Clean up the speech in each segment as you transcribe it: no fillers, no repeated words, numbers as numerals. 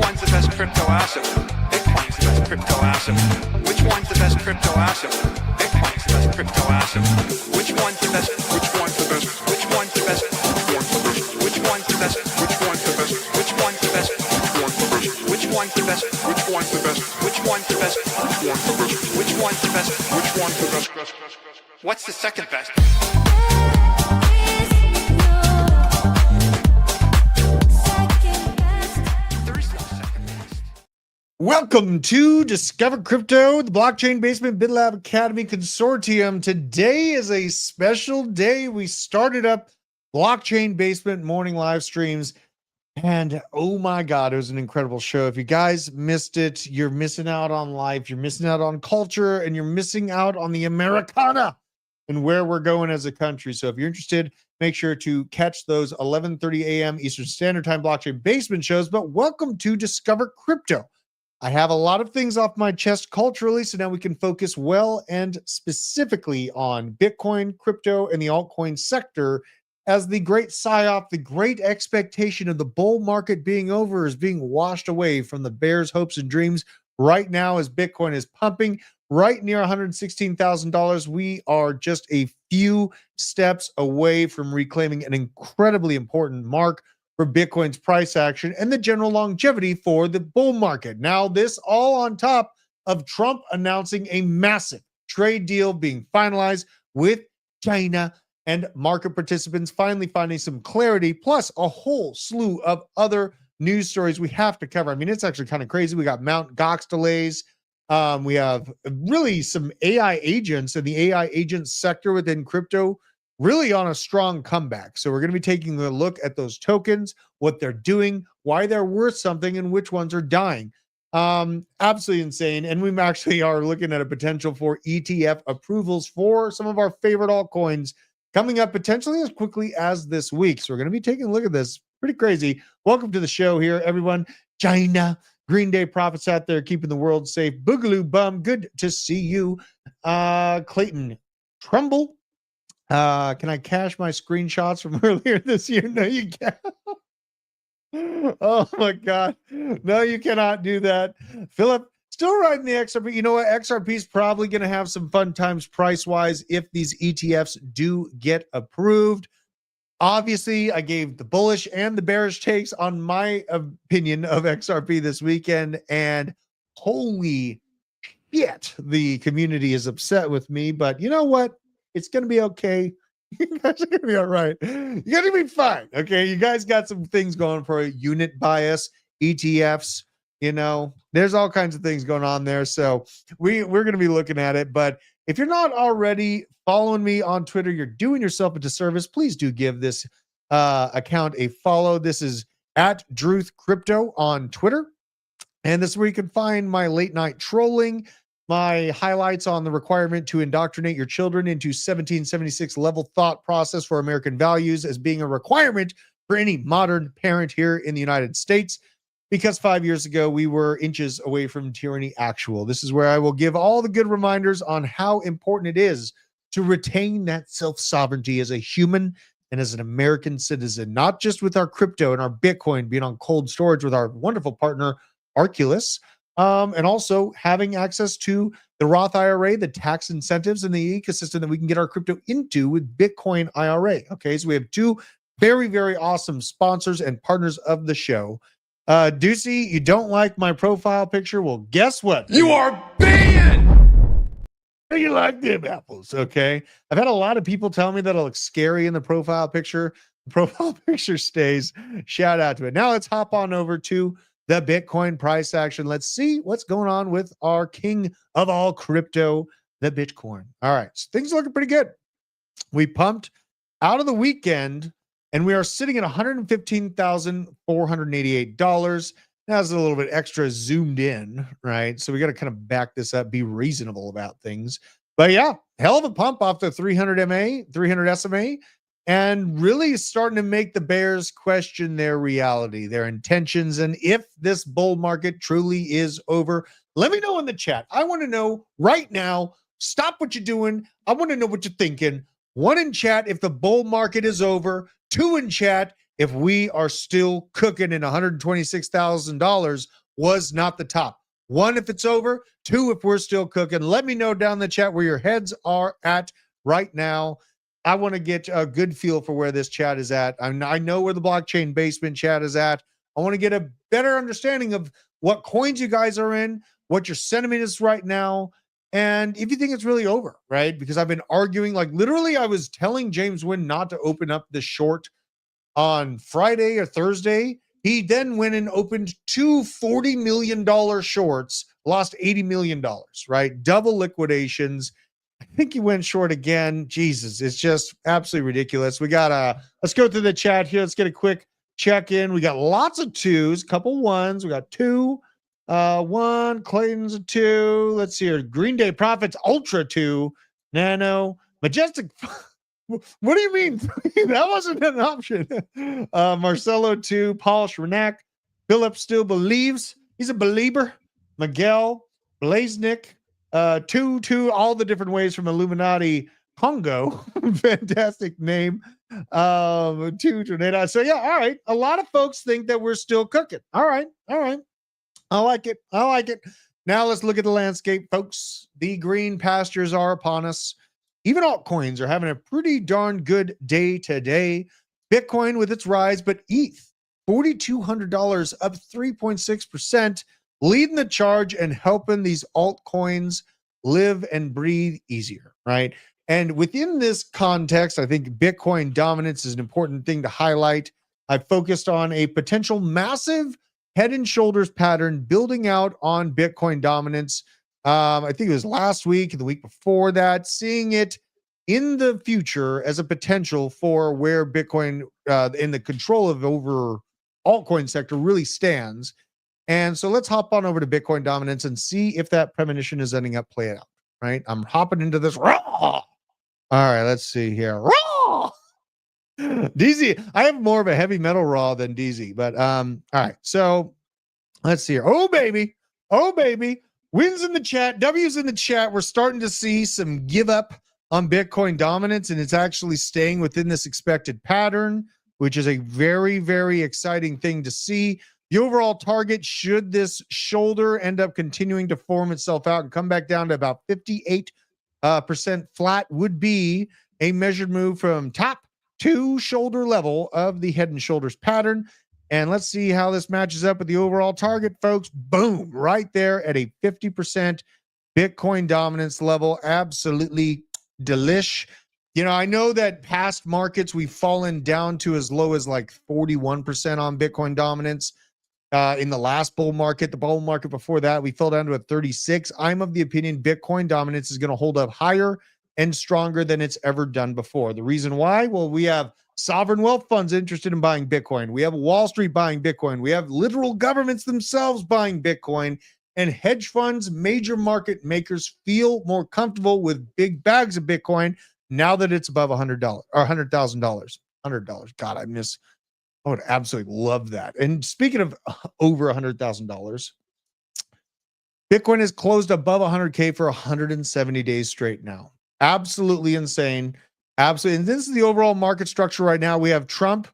one's the best crypto asset? Bitcoin's the best crypto asset. Which one's the best crypto asset? Bitcoin's the best crypto asset. Which one's the best? Which one's the best? Which one's the best? Which one's the best? Which one's the best? Which one's the best? Which one's the best? Which one's the best? Which one's the best? Which one's the best? Which one's the best? What's the second best? Welcome to Discover Crypto, the Blockchain Basement BitLab Academy Consortium. Today is a special day. We started up Blockchain Basement morning live streams, and oh my God, it was an incredible show. If you guys missed it, you're missing out on life, you're missing out on culture, and you're missing out on the Americana and where we're going as a country. So if you're interested, make sure to catch those 11:30 a.m. Eastern Standard Time Blockchain Basement shows. But welcome to Discover Crypto. I have a lot of things off my chest culturally, so now we can focus well and specifically on Bitcoin, crypto, and the altcoin sector as the great psyop, the great expectation of the bull market being over is being washed away from the bears' hopes and dreams. Right now, as Bitcoin is pumping right near $116,000, we are just a few steps away from reclaiming an incredibly important mark for Bitcoin's price action and the general longevity for the bull market. Now, this all on top of Trump announcing a massive trade deal being finalized with China and market participants finally finding some clarity, plus a whole slew of other news stories we have to cover. I mean, it's actually kind of crazy. We got Mt. Gox delays. We have really some AI agents and the AI agent sector within crypto really on a strong comeback. So we're going to be taking a look at those tokens, what they're doing, why they're worth something, and which ones are dying. Absolutely insane. And we actually are looking at a potential for ETF approvals for some of our favorite altcoins coming up potentially as quickly as this week. So we're going to be taking a look at this. Pretty crazy. Welcome to the show here, everyone. China, Green Day prophets out there keeping the world safe. Boogaloo Bum, good to see you. Clayton Trumbull. Can I cache my screenshots from earlier this year? No, you can't. Oh my God. No, you cannot do that. Philip, still riding the XRP. You know what? XRP is probably going to have some fun times price-wise if these ETFs do get approved. Obviously, I gave the bullish and the bearish takes on my opinion of XRP this weekend, and holy shit, the community is upset with me, but you know what? It's going to be okay. You guys are going to be all right. You're going to be fine. Okay. You guys got some things going for a unit bias, ETFs, you know, there's all kinds of things going on there. So we're going to be looking at it. But if you're not already following me on Twitter, you're doing yourself a disservice. Please do give this account a follow. This is at Druth Crypto on Twitter. And this is where you can find my late night trolling, my highlights on the requirement to indoctrinate your children into 1776 level thought process for American values as being a requirement for any modern parent here in the United States, because 5 years ago we were inches away from tyranny actual. This is where I will give all the good reminders on how important it is to retain that self-sovereignty as a human and as an American citizen, not just with our crypto and our Bitcoin being on cold storage with our wonderful partner, Arculus, and also having access to the Roth IRA, the tax incentives, and the ecosystem that we can get our crypto into with Bitcoin IRA. Okay, so we have two very, very awesome sponsors and partners of the show. Deucey, you don't like my profile picture? Well, guess what? You are banned! You like them apples, okay? I've had a lot of people tell me that it looks scary in the profile picture. The profile picture stays. Shout out to it. Now let's hop on over to the Bitcoin price action. Let's see what's going on with our king of all crypto, the Bitcoin. All right, so things are looking pretty good. We pumped out of the weekend, and we are sitting at $115,488. Now it's a little bit extra zoomed in, right? So we got to kind of back this up, be reasonable about things. But yeah, hell of a pump off the 300 MA, 300 SMA, and really starting to make the bears question their reality, their intentions, and if this bull market truly is over. Let me know in the chat. I want to know right now. Stop what you're doing. I want to know what you're thinking. 1 in chat if the bull market is over. 2 in chat if we are still cooking and $126,000 was not the top. One, if it's over. Two, if we're still cooking. Let me know down in the chat where your heads are at right now. I want to get a good feel for where this chat is at. I know where the blockchain basement chat is at. I want to get a better understanding of what coins you guys are in, what your sentiment is right now, and if you think it's really over, right? Because I've been arguing, like literally, I was telling James Wynn not to open up the short on Friday or Thursday. He then went and opened two $40 million shorts, lost $80 million, right? Double liquidations. I think he went short again. Jesus, it's just absolutely ridiculous. We got let's go through the chat here. Let's get a quick check in. We got lots of twos, couple ones. We got two, one, Clayton's a two. Let's see here. Green Day Profits Ultra two, Nano, Majestic. What do you mean? That wasn't an option. Marcelo two, Paul Schrenak, Philip still believes. He's a believer. Miguel, Blaznik, two, all the different ways from Illuminati Congo. Fantastic name. Two Tornado. So yeah, all right. A lot of folks think that we're still cooking. All right. I like it. Now let's look at the landscape, folks. The green pastures are upon us. Even altcoins are having a pretty darn good day today. Bitcoin with its rise, but ETH, $4,200, up 3.6%, leading the charge and helping these altcoins live and breathe easier, right? And within this context, I think Bitcoin dominance is an important thing to highlight. I focused on a potential massive head and shoulders pattern building out on Bitcoin dominance. I think it was last week and the week before that, seeing it in the future as a potential for where Bitcoin in the control of over altcoin sector really stands. And so let's hop on over to Bitcoin dominance and see if that premonition is ending up playing out, right? I'm hopping into this raw. All right, let's see here. Raw. DZ, I have more of a heavy metal raw than DZ, but all right. So let's see here. Oh baby. Wins in the chat, W's in the chat. We're starting to see some give up on Bitcoin dominance, and it's actually staying within this expected pattern, which is a very, very exciting thing to see. The overall target, should this shoulder end up continuing to form itself out and come back down to about 58% flat, would be a measured move from top to shoulder level of the head and shoulders pattern. And let's see how this matches up with the overall target, folks. Boom, right there at a 50% Bitcoin dominance level. Absolutely delish. You know, I know that past markets, we've fallen down to as low as like 41% on Bitcoin dominance. In the last bull market, the bull market before that, we fell down to a 36. I'm of the opinion Bitcoin dominance is going to hold up higher and stronger than it's ever done before. The reason why? Well, we have sovereign wealth funds interested in buying Bitcoin. We have Wall Street buying Bitcoin. We have literal governments themselves buying Bitcoin, and hedge funds, major market makers feel more comfortable with big bags of Bitcoin now that it's above $100 or $100,000. $100. God, I would absolutely love that. And speaking of over $100,000, Bitcoin has closed above 100K for 170 days straight now. Absolutely insane. Absolutely. And this is the overall market structure right now. We have Trump,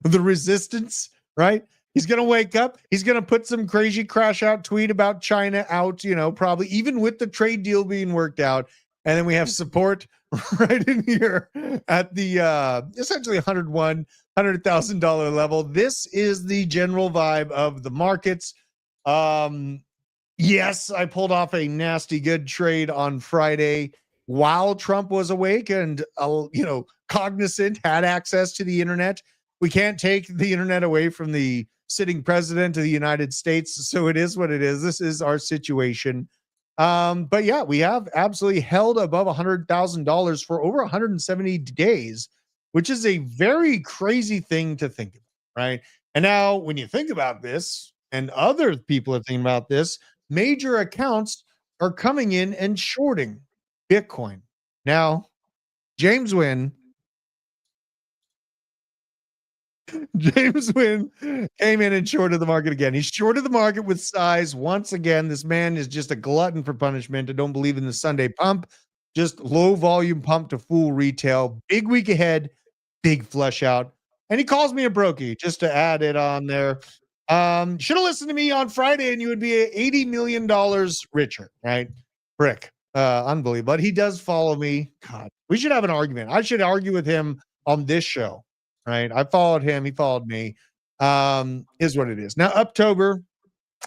the resistance, right? He's going to wake up. He's going to put some crazy crash out tweet about China out, you know, probably even with the trade deal being worked out. And then we have support right in here at the essentially $100,000 level. This is the general vibe of the markets. Yes, I pulled off a nasty good trade on Friday while Trump was awake and, cognizant, had access to the internet. We can't take the internet away from the sitting president of the United States. So it is what it is. This is our situation. But yeah, we have absolutely held above $100,000 for over 170 days, which is a very crazy thing to think about, right? And now when you think about this, and other people are thinking about this, major accounts are coming in and shorting Bitcoin. Now, James Wynn came in and shorted the market again. He shorted the market with size once again. This man is just a glutton for punishment. I don't believe in the Sunday pump, just low volume pump to fool retail. Big week ahead, big flush out. And he calls me a brokey, just to add it on there. Should have listened to me on Friday and you would be $80 million richer, right? Brick. Unbelievable. But he does follow me. God, we should have an argument. I should argue with him on this show, right? I followed him, he followed me. Is what it is. Now, October,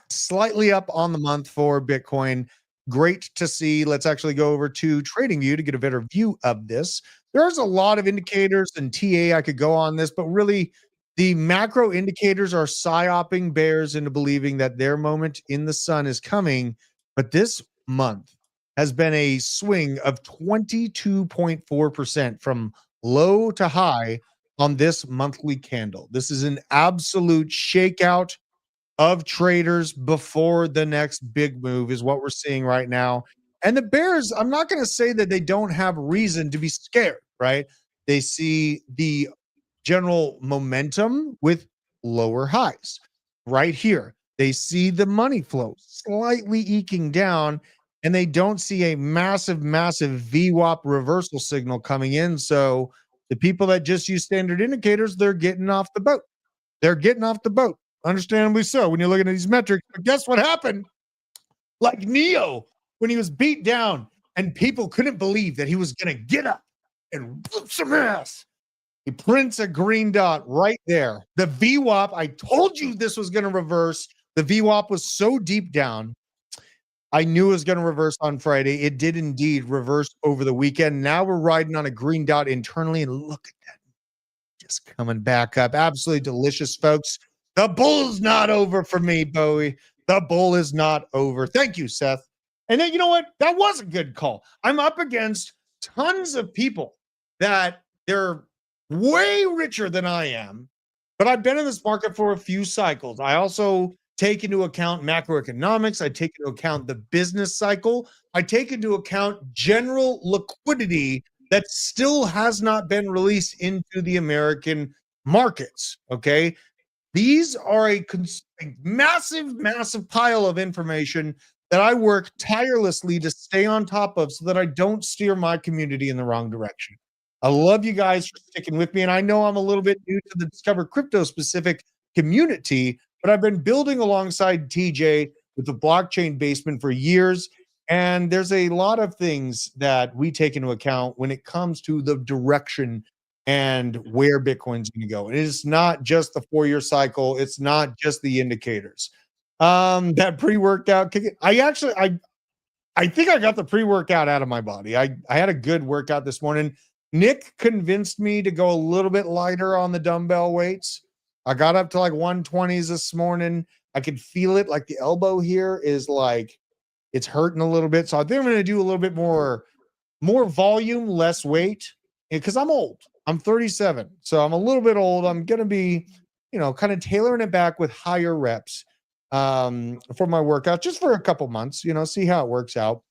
slightly up on the month for Bitcoin. Great to see. Let's actually go over to TradingView to get a better view of this. There's a lot of indicators and TA I could go on this, but really the macro indicators are psyoping bears into believing that their moment in the sun is coming. But this month has been a swing of 22.4% from low to high on this monthly candle. This is an absolute shakeout of traders before the next big move is what we're seeing right now. And the bears, I'm not going to say that they don't have reason to be scared, right? They see the general momentum with lower highs right here. They see the money flow slightly eking down, and they don't see a massive VWAP reversal signal coming in. So the people that just use standard indicators, they're getting off the boat. They're getting off the boat. Understandably so when you're looking at these metrics. But guess what happened? Like Neo, when he was beat down and people couldn't believe that he was going to get up and whoop some ass. He prints a green dot right there. The VWAP, I told you this was going to reverse. The VWAP was so deep down. I knew it was going to reverse on Friday. It did indeed reverse over the weekend. Now we're riding on a green dot internally, and look at that. Just coming back up. Absolutely delicious, folks. The bull's not over for me, Bowie. The bull is not over. Thank you, Seth. And then, you know what? That was a good call. I'm up against tons of people that they're way richer than I am, but I've been in this market for a few cycles. I also take into account macroeconomics. I take into account the business cycle. I take into account general liquidity that still has not been released into the American markets. Okay. These are a massive pile of information that I work tirelessly to stay on top of so that I don't steer my community in the wrong direction. I love you guys for sticking with me. And I know I'm a little bit new to the Discover Crypto specific community, but I've been building alongside TJ with the blockchain basement for years. And there's a lot of things that we take into account when it comes to the direction and where Bitcoin's going to go. It is not just the 4-year cycle. It's not just the indicators. That pre-workout kick. I think I got the pre-workout out of my body. I had a good workout this morning. Nick convinced me to go a little bit lighter on the dumbbell weights. I got up to like 120s this morning. I could feel it. Like the elbow here is like, it's hurting a little bit. So I think I'm going to do a little bit more volume, less weight, because I'm old. I'm 37, so I'm a little bit old. I'm going to be, kind of tailoring it back with higher reps for my workout, just for a couple months, see how it works out.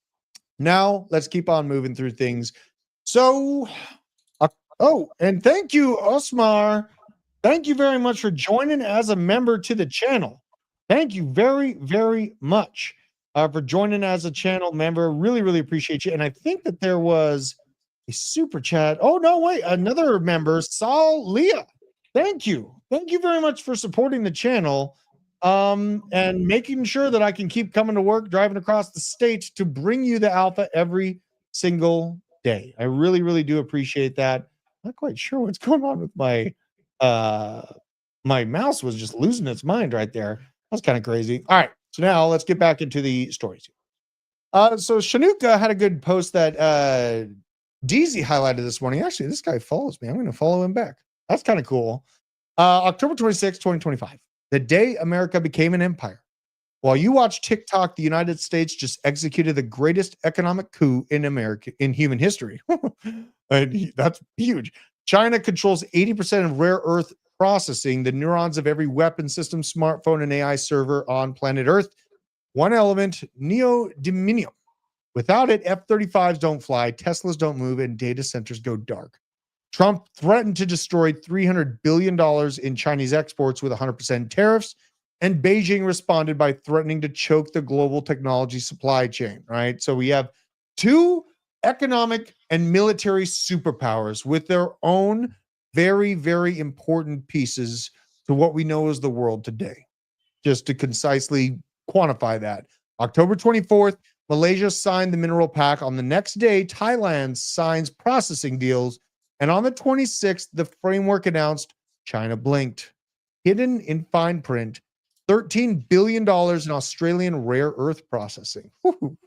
Now, let's keep on moving through things. So, and thank you, Osmar. Thank you very much for joining as a member to the channel. Thank you very, very much for joining as a channel member. Really appreciate you. And I think that there was a super chat. Oh, no, wait. Another member, Saul Leah. Thank you. Thank you very much for supporting the channel and making sure that I can keep coming to work, driving across the state to bring you the alpha every single day. I really do appreciate that. Not quite sure what's going on with my mouse was just losing its mind right there. That's kind of crazy. All right. So now let's get back into the stories. So Shanuka had a good post that DZ highlighted this morning. Actually, this guy follows me. I'm going to follow him back. That's kind of cool. October 26, 2025, the day America became an empire. While you watch TikTok, the United States just executed the greatest economic coup in human history. And that's huge. China controls 80% of rare earth processing, the neurons of every weapon system, smartphone, and AI server on planet Earth. One element, neodymium. Without it, F-35s don't fly, Teslas don't move, and data centers go dark. Trump threatened to destroy $300 billion in Chinese exports with 100% tariffs, and Beijing responded by threatening to choke the global technology supply chain, right? So we have two economic and military superpowers with their own very, very important pieces to what we know as the world today, just to concisely quantify that. October 24th, Malaysia signed the mineral pact. On the next day, Thailand signs processing deals. And on the 26th, the framework announced China blinked. Hidden in fine print, $13 billion in Australian rare earth processing. Woo-hoo.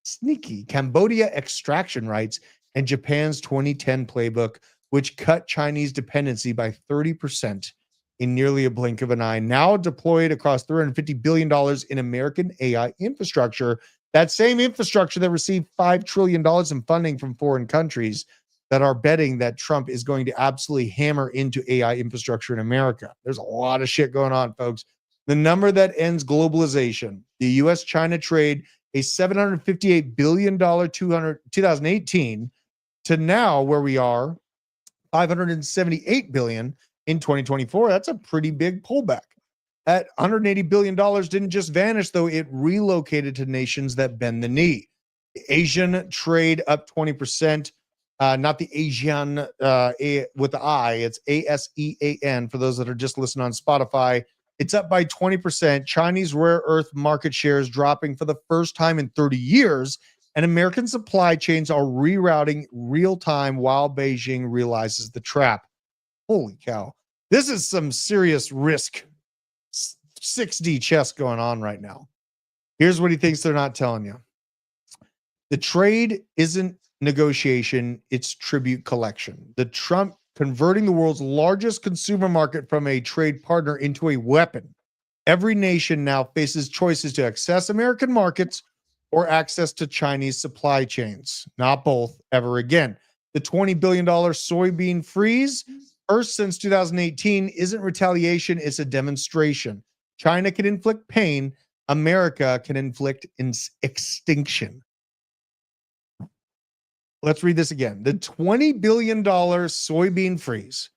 Sneaky. Cambodia extraction rights and Japan's 2010 playbook, which cut Chinese dependency by 30% in nearly a blink of an eye, now deployed across $350 billion in American AI infrastructure. That same infrastructure that received $5 trillion in funding from foreign countries that are betting that Trump is going to absolutely hammer into AI infrastructure in America. There's a lot of shit going on, folks. The number that ends globalization, the US-China trade, a $758 billion 2018 to now where we are, $578 billion in 2024. That's a pretty big pullback. That $180 billion didn't just vanish, though. It relocated to nations that bend the knee. Asian trade up 20%. Not the Asian with the I. It's ASEAN for those that are just listening on Spotify. It's up by 20%. Chinese rare earth market shares dropping for the first time in 30 years. And American supply chains are rerouting real time while Beijing realizes the trap. Holy cow. This is some serious risk 6D chess going on right now. Here's what he thinks they're not telling you. The trade isn't negotiation, it's tribute collection. The Trump converting the world's largest consumer market from a trade partner into a weapon. Every nation now faces choices to access American markets or access to Chinese supply chains. Not both ever again. The $20 billion soybean freeze, first since 2018, isn't retaliation, it's a demonstration. China can inflict pain, America can inflict extinction. Let's read this again. The $20 billion soybean freeze,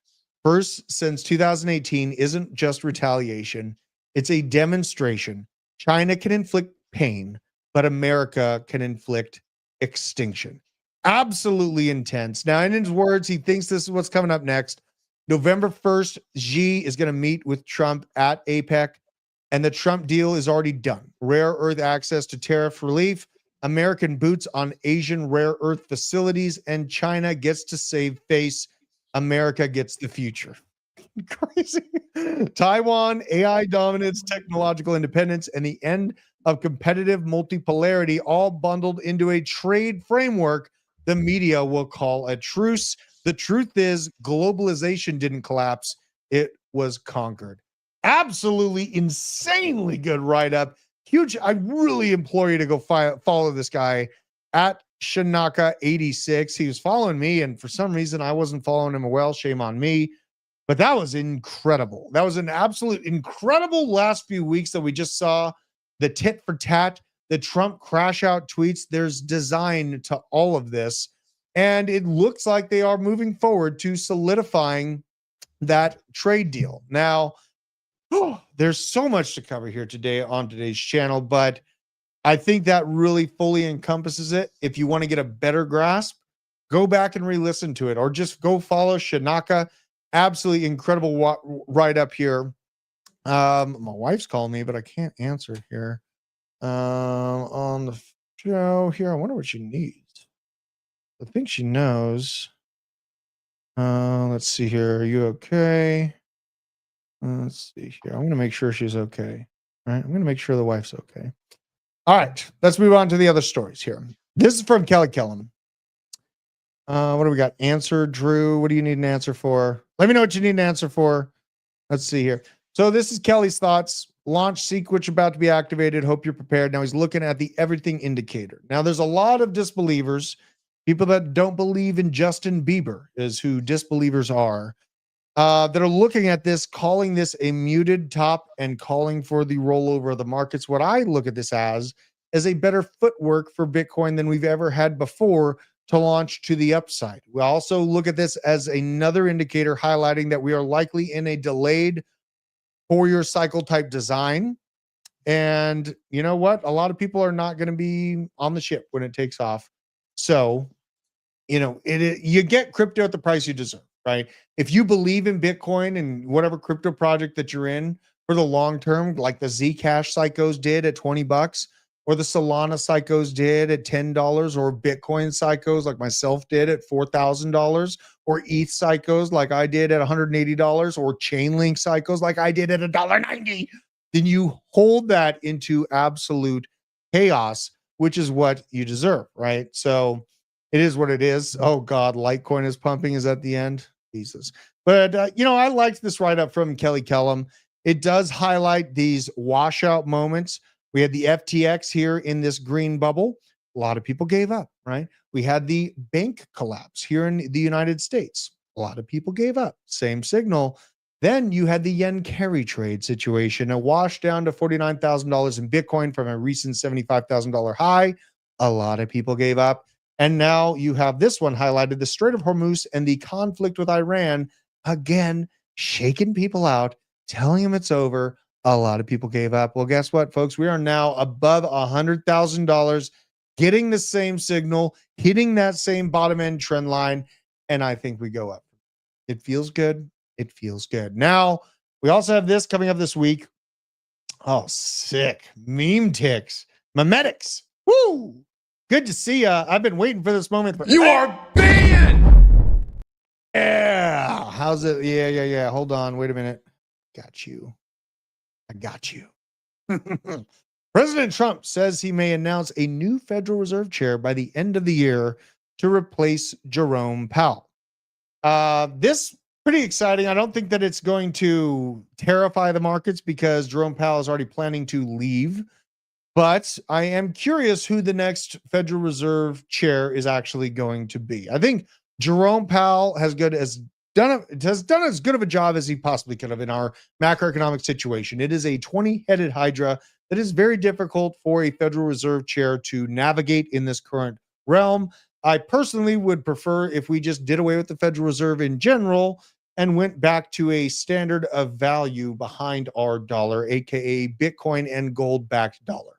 first since 2018, isn't just retaliation, it's a demonstration. China can inflict pain, but America can inflict extinction. Absolutely intense. Now, in his words, he thinks this is what's coming up next. November 1st, Xi is going to meet with Trump at APEC, and the Trump deal is already done. Rare earth access to tariff relief, American boots on Asian rare earth facilities, and China gets to save face. America gets the future. Crazy. Taiwan, AI dominance, technological independence, and the end of competitive multipolarity, all bundled into a trade framework the media will call a truce. The truth is, globalization didn't collapse, it was conquered. Absolutely insanely good write-up. Huge. I really implore you to go follow this guy at Shanaka86. He was following me, and for some reason I wasn't following him well. Shame on me. But that was incredible. That was an absolute incredible last few weeks that we just saw. The tit for tat, the Trump crash out tweets. There's design to all of this. And it looks like they are moving forward to solidifying that trade deal. Now, there's so much to cover here today on today's channel, but I think that really fully encompasses it. If you want to get a better grasp, go back and re-listen to it, or just go follow Shanaka. Absolutely incredible write-up here. My wife's calling me, but I can't answer here. On the show here, I wonder what she needs. I think she knows. Let's see here. Are you okay? Let's see here. I want to make sure she's okay. All right. I'm going to make sure the wife's okay. All right. Let's move on to the other stories here. This is from Kelly Kellum. What do we got? Answer, Drew. What do you need an answer for? Let me know what you need an answer for. Let's see here. So this is Kelly's thoughts. Launch Sequich about to be activated. Hope you're prepared. Now he's looking at the everything indicator. Now there's a lot of disbelievers. People that don't believe in Justin Bieber is who disbelievers are. That are looking at this, calling this a muted top and calling for the rollover of the markets. What I look at this as a better footwork for Bitcoin than we've ever had before to launch to the upside. We also look at this as another indicator highlighting that we are likely in a delayed 4-year cycle type design. And you know what? A lot of people are not going to be on the ship when it takes off. So, you know, you get crypto at the price you deserve. right? If you believe in Bitcoin and whatever crypto project that you're in for the long term, like the Zcash psychos did at 20 bucks, or the Solana psychos did at $10, or Bitcoin psychos like myself did at $4,000, or ETH psychos like I did at $180, or Chainlink psychos like I did at $1.90, then you hold that into absolute chaos, which is what you deserve, right? So it is what it is. Oh God, Litecoin is pumping. Is at the end? Jesus. But I liked this write-up from Kelly Kellum. It does highlight these washout moments. We had the FTX here in this green bubble. A lot of people gave up, right? We had the bank collapse here in the United States. A lot of people gave up. Same signal. Then you had the yen carry trade situation, a wash down to $49,000 in Bitcoin from a recent $75,000 high. A lot of people gave up. And now you have this one highlighted, the Strait of Hormuz and the conflict with Iran, again, shaking people out, telling them it's over. A lot of people gave up. Well, guess what, folks? We are now above $100,000, getting the same signal, hitting that same bottom end trend line. And I think we go up. It feels good. It feels good. Now, we also have this coming up this week. Oh, sick. Meme ticks. Memetics. Woo! Good to see you. I've been waiting for this moment. You are banned! Yeah. How's it? Yeah. Hold on. Wait a minute. Got you. I got you. President Trump says he may announce a new Federal Reserve chair by the end of the year to replace Jerome Powell. This pretty exciting. I don't think that it's going to terrify the markets because Jerome Powell is already planning to leave. But I am curious who the next Federal Reserve chair is actually going to be. I think Jerome Powell has done as good of a job as he possibly could have in our macroeconomic situation. It is a 20-headed hydra that is very difficult for a Federal Reserve chair to navigate in this current realm. I personally would prefer if we just did away with the Federal Reserve in general and went back to a standard of value behind our dollar, aka Bitcoin and gold-backed dollar.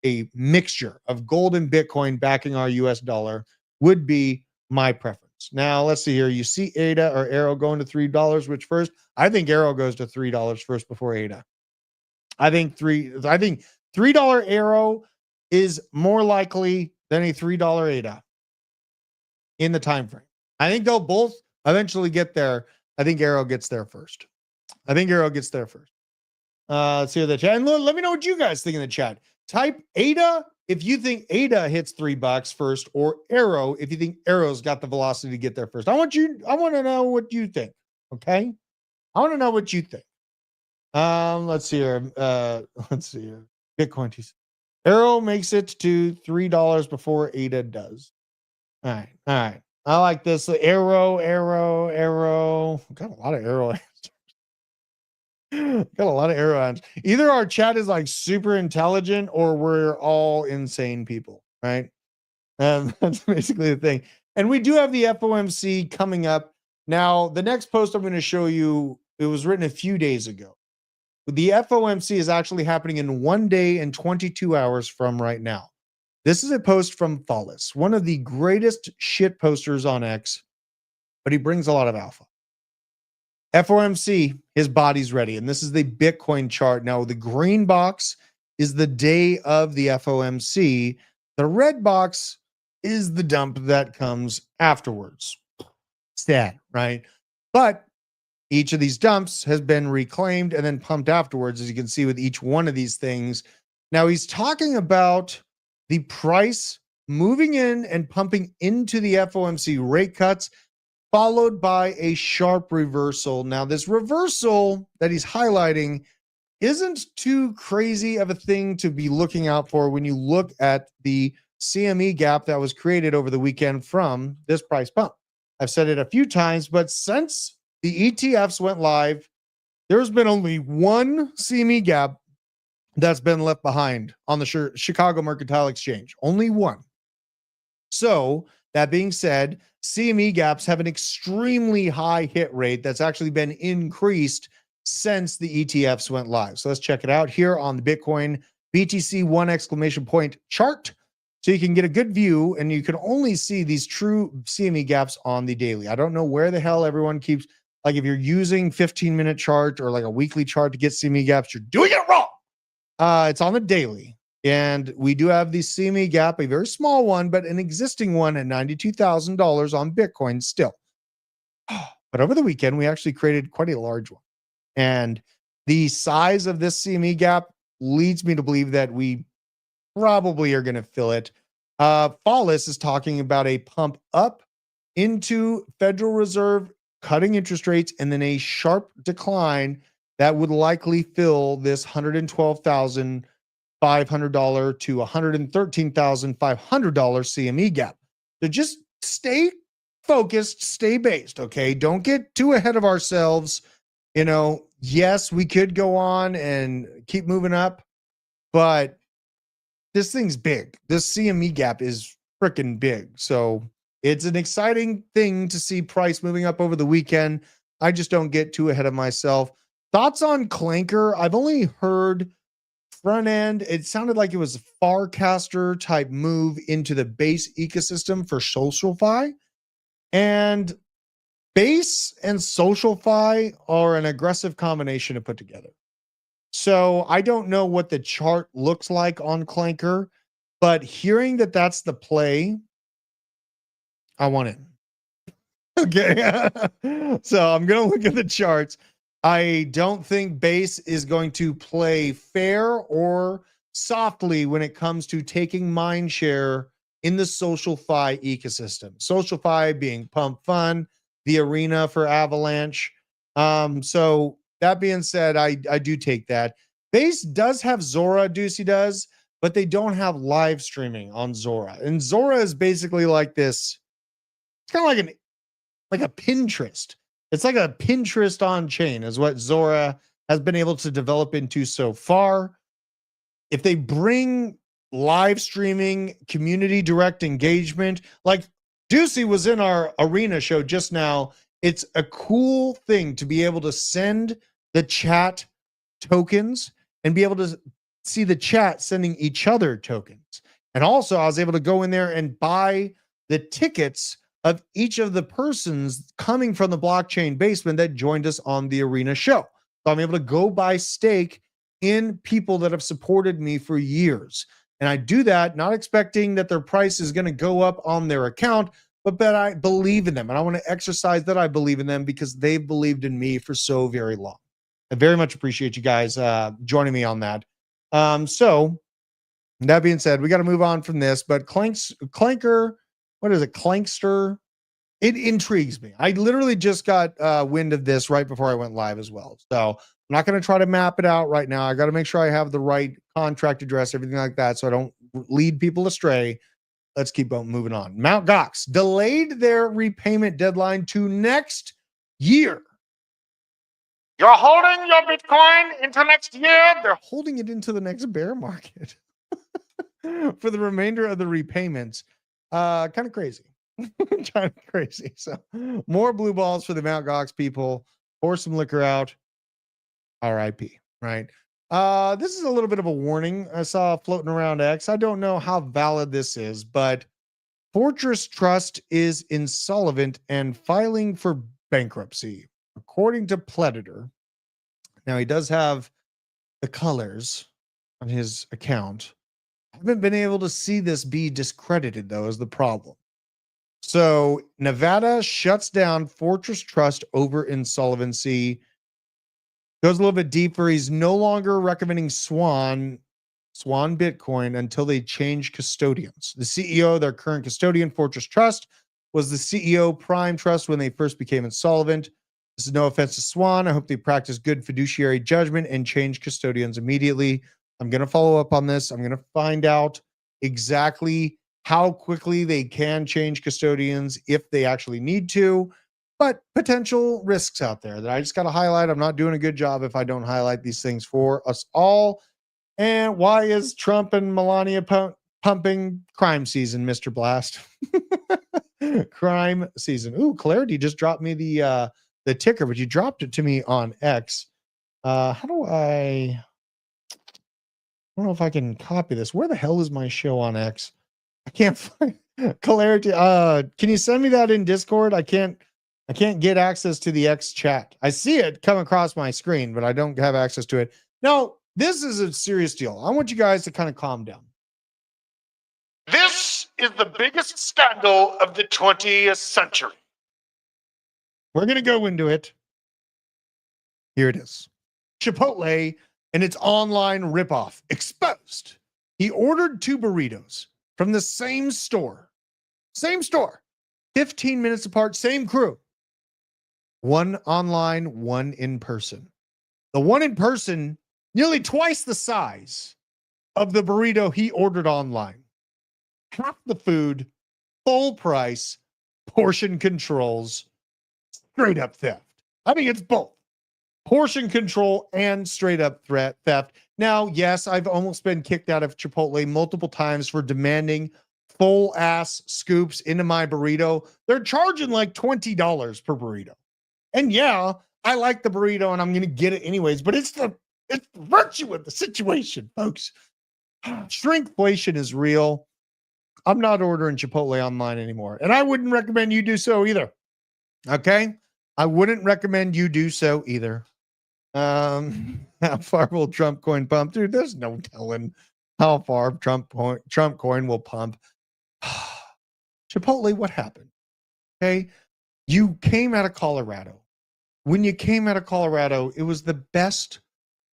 A mixture of gold and Bitcoin backing our US dollar would be my preference. Now, let's see here. You see ADA or Arrow going to $3, which first? I think Arrow goes to $3 first before ADA. I think $3 Arrow is more likely than a $3 ADA in the time frame. I think they'll both eventually get there. I think Arrow gets there first. Let's see the chat. And let me know what you guys think in the chat. Type ADA if you think ADA hits $3 first, or Arrow if you think Arrow's got the velocity to get there first. I want to know what you think. Okay. I want to know what you think. Let's see here. Bitcoin. Arrow makes it to $3 before ADA does. All right. I like this. Arrow. Got a lot of Arrow. Got a lot of arrow hands. Either our chat is like super intelligent or we're all insane people, right? That's basically the thing. And we do have the FOMC coming up. Now, the next post I'm going to show you, it was written a few days ago. The FOMC is actually happening in 1 day and 22 hours from right now. This is a post from Follis, one of the greatest shit posters on X, but he brings a lot of alpha. FOMC, his body's ready. And this is the Bitcoin chart. Now, the green box is the day of the FOMC. The red box is the dump that comes afterwards. Sad, right? But each of these dumps has been reclaimed and then pumped afterwards, as you can see with each one of these things. Now, he's talking about the price moving in and pumping into the FOMC rate cuts, followed by a sharp reversal. Now, this reversal that he's highlighting isn't too crazy of a thing to be looking out for when you look at the CME gap that was created over the weekend from this price pump. I've said it a few times, but since the ETFs went live, there's been only one CME gap that's been left behind on the Chicago Mercantile Exchange. Only one. So, that being said, CME gaps have an extremely high hit rate that's actually been increased since the ETFs went live. So let's check it out here on the Bitcoin BTC 1 exclamation point chart. So you can get a good view, and you can only see these true CME gaps on the daily. I don't know where the hell everyone keeps, like if you're using 15-minute chart or like a weekly chart to get CME gaps, you're doing it wrong. It's on the daily. And we do have the CME gap, a very small one, but an existing one at $92,000 on Bitcoin still. But over the weekend, we actually created quite a large one. And the size of this CME gap leads me to believe that we probably are going to fill it. Fallis is talking about a pump up into Federal Reserve cutting interest rates and then a sharp decline that would likely fill this $112,500 to $113,500 CME gap. So just stay focused, stay based, okay? Don't get too ahead of ourselves. You know, yes, we could go on and keep moving up, but this thing's big. This CME gap is freaking big. So it's an exciting thing to see price moving up over the weekend. I just don't get too ahead of myself. Thoughts on Clanker? I've only heard front end. It sounded like it was a Farcaster type move into the base ecosystem for SocialFi. And base and SocialFi are an aggressive combination to put together. So I don't know what the chart looks like on Clanker, but hearing that that's the play, I want it. Okay. So I'm going to look at the charts. I don't think base is going to play fair or softly when it comes to taking mind share in the SocialFi ecosystem. SocialFi being Pump Fund, the arena for Avalanche. So that being said, I do take that. Base does have Zora, Ducey does, but they don't have live streaming on Zora. And Zora is basically like this. It's kind of like a Pinterest. It's like a Pinterest on chain is what Zora has been able to develop into so far. If they bring live streaming, community direct engagement, like Ducey was in our arena show just now. It's a cool thing to be able to send the chat tokens and be able to see the chat sending each other tokens. And also I was able to go in there and buy the tickets of each of the persons coming from the blockchain basement that joined us on the arena show. So I'm able to go buy stake in people that have supported me for years. And I do that not expecting that their price is going to go up on their account, but I believe in them. And I want to exercise that I believe in them because they've believed in me for so very long. I very much appreciate you guys joining me on that. So that being said, we got to move on from this, but Clanker, what is it? Clankster. It intrigues me. I literally just got wind of this right before I went live as well. So I'm not going to try to map it out right now. I got to make sure I have the right contract address, everything like that, so I don't lead people astray. Let's keep on moving on. Mt. Gox delayed their repayment deadline to next year. You're holding your Bitcoin into next year. They're holding it into the next bear market for the remainder of the repayments. Kind of crazy. Kind of crazy. So more blue balls for the Mt. Gox people. Pour some liquor out. RIP. Right. This is a little bit of a warning I saw floating around X. I don't know how valid this is, but Fortress Trust is insolvent and filing for bankruptcy, according to Predator. Now, he does have the colors on his account. I haven't been able to see this be discredited, though, is the problem. So, Nevada shuts down Fortress Trust over insolvency. Goes a little bit deeper. He's no longer recommending Swan Bitcoin until they change custodians. The CEO of their current custodian, Fortress Trust, was the CEO Prime Trust when they first became insolvent. This is no offense to Swan. I hope they practice good fiduciary judgment and change custodians immediately. I'm going to follow up on this. I'm going to find out exactly how quickly they can change custodians if they actually need to, but potential risks out there that I just got to highlight. I'm not doing a good job if I don't highlight these things for us all. And why is Trump and Melania pumping crime season, Mr. Blast? Crime season. Ooh, Clarity just dropped me the ticker, but you dropped it to me on X. How do I don't know if I can copy this. Where the hell is my show on X? I can't find clarity. Can you send me that in Discord? I can't get access to the X chat. I see it come across my screen, but I don't have access to it. No, this is a serious deal. I want you guys to kind of calm down. This is the biggest scandal of the 20th century. We're going to go into it. Here it is. Chipotle and its online ripoff exposed. He ordered 2 burritos from the same store, 15 minutes apart, same crew. One online, one in person. The one in person, nearly twice the size of the burrito he ordered online. Half the food, full price, portion controls, straight up theft. I mean, it's both portion control and straight up theft. Now, yes, I've almost been kicked out of Chipotle multiple times for demanding full ass scoops into my burrito. They're charging like $20 per burrito. And yeah, I like the burrito and I'm going to get it anyways, but it's the virtue of the situation, folks. Shrinkflation is real. I'm not ordering Chipotle online anymore. And I wouldn't recommend you do so either. Okay? I wouldn't recommend you do so either. How far will Trump coin pump? Dude, there's no telling how far Trump coin will pump. Chipotle, what happened? Okay? You came out of Colorado. When you came out of Colorado, it was the best